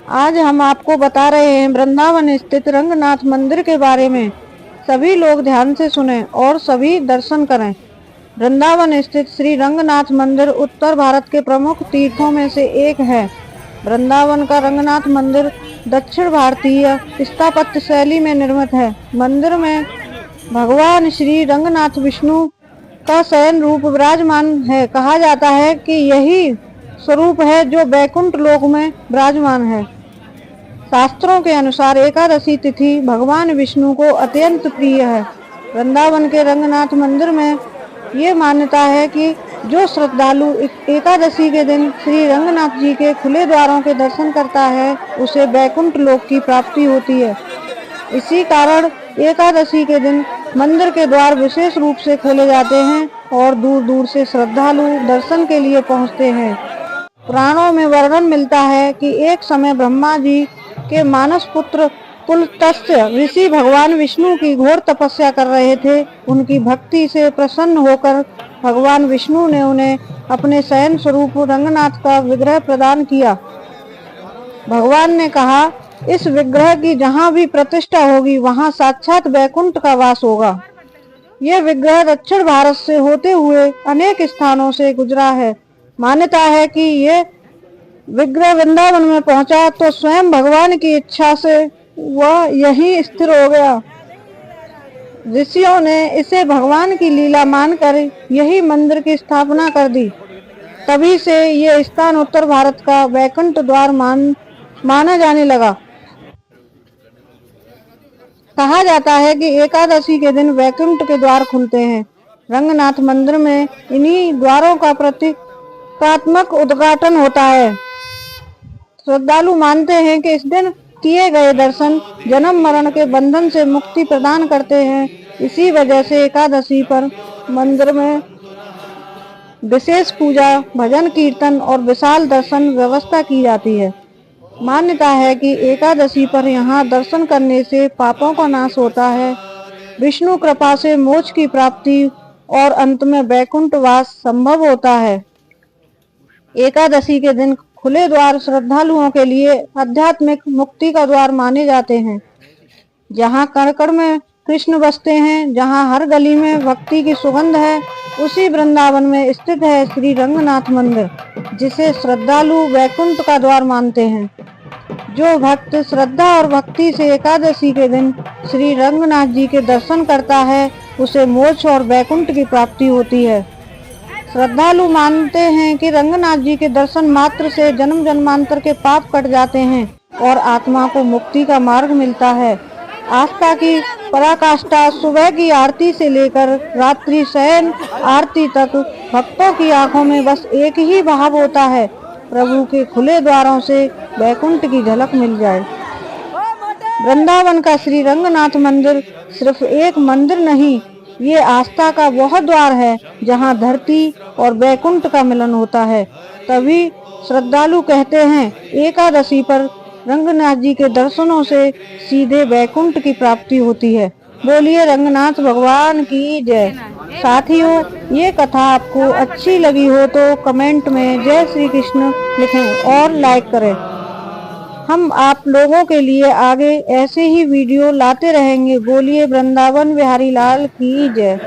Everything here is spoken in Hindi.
आज हम आपको बता रहे हैं वृंदावन स्थित रंगनाथ मंदिर के बारे में। सभी लोग ध्यान से सुनें और सभी दर्शन करें। वृंदावन स्थित श्री रंगनाथ मंदिर उत्तर भारत के प्रमुख तीर्थों में से एक है। वृंदावन का रंगनाथ मंदिर दक्षिण भारतीय स्थापत्य शैली में निर्मित है। मंदिर में भगवान श्री रंगनाथ विष्णु का शयन रूप विराजमान है। कहा जाता है कि यही स्वरूप है जो बैकुंठ लोक में विराजमान है। शास्त्रों के अनुसार एकादशी तिथि भगवान विष्णु को अत्यंत प्रिय है। वृंदावन के रंगनाथ मंदिर में ये मान्यता है कि जो श्रद्धालु एकादशी के दिन श्री रंगनाथ जी के खुले द्वारों के दर्शन करता है उसे बैकुंठ लोक की प्राप्ति होती है। इसी कारण एकादशी के दिन मंदिर के द्वार विशेष रूप से खोले जाते हैं और दूर दूर से श्रद्धालु दर्शन के लिए पहुंचते हैं। पुराणों में वर्णन मिलता है कि एक समय ब्रह्मा जी के मानस पुत्र पुलत्स्य ऋषि भगवान विष्णु की घोर तपस्या कर रहे थे। उनकी भक्ति से प्रसन्न होकर भगवान विष्णु ने उन्हें अपने शयन स्वरूप रंगनाथ का विग्रह प्रदान किया। भगवान ने कहा, इस विग्रह की जहाँ भी प्रतिष्ठा होगी वहाँ साक्षात बैकुंठ का वास होगा। यह विग्रह दक्षिण भारत से होते हुए अनेक स्थानों से गुजरा है। मान्यता है कि यह विग्रह वृंदावन में पहुंचा तो स्वयं भगवान की इच्छा से वह यहीं स्थिर हो गया। ऋषियों ने इसे भगवान की लीला मानकर यही मंदिर की स्थापना कर दी। तभी से यह स्थान उत्तर भारत का वैकुंठ द्वार माना जाने लगा। कहा जाता है कि एकादशी के दिन वैकुंठ के द्वार खुलते हैं। रंगनाथ मंदिर में इन्हीं द्वारों का प्रतीकात्मक उद्घाटन होता है। श्रद्धालु मानते हैं कि इस दिन किए गए दर्शन जन्म मरण के बंधन से मुक्ति प्रदान करते हैं। इसी वजह से एकादशी पर मंदिर में विशेष पूजा, भजन कीर्तन और विशाल दर्शन व्यवस्था की जाती है। मान्यता है कि एकादशी पर यहाँ दर्शन करने से पापों का नाश होता है, विष्णु कृपा से मोक्ष की प्राप्ति और अंत में वैकुंठ वास संभव होता है। एकादशी के दिन खुले द्वार श्रद्धालुओं के लिए आध्यात्मिक मुक्ति का द्वार माने जाते हैं। जहाँ कण कण में कृष्ण बसते हैं, जहाँ हर गली में भक्ति की सुगंध है, उसी वृंदावन में स्थित है श्री रंगनाथ मंदिर, जिसे श्रद्धालु वैकुंठ का द्वार मानते हैं। जो भक्त श्रद्धा और भक्ति से एकादशी के दिन श्री रंगनाथ जी के दर्शन करता है उसे मोक्ष और वैकुंठ की प्राप्ति होती है। श्रद्धालु मानते हैं कि रंगनाथ जी के दर्शन मात्र से जन्म जन्मांतर के पाप कट जाते हैं और आत्मा को मुक्ति का मार्ग मिलता है। आस्था की पराकाष्ठा सुबह की आरती से लेकर रात्रि शयन आरती तक भक्तों की आंखों में बस एक ही भाव होता है, प्रभु के खुले द्वारों से वैकुंठ की झलक मिल जाए। वृंदावन का श्री रंगनाथ मंदिर सिर्फ एक मंदिर नहीं, ये आस्था का वह द्वार है जहाँ धरती और वैकुंठ का मिलन होता है। तभी श्रद्धालु कहते हैं एकादशी पर रंगनाथ जी के दर्शनों से सीधे वैकुंठ की प्राप्ति होती है। बोलिए रंगनाथ भगवान की जय। साथियों, ये कथा आपको अच्छी लगी हो तो कमेंट में जय श्री कृष्ण लिखें और लाइक करें। हम आप लोगों के लिए आगे ऐसे ही वीडियो लाते रहेंगे। बोलिए वृंदावन बिहारी लाल की जय।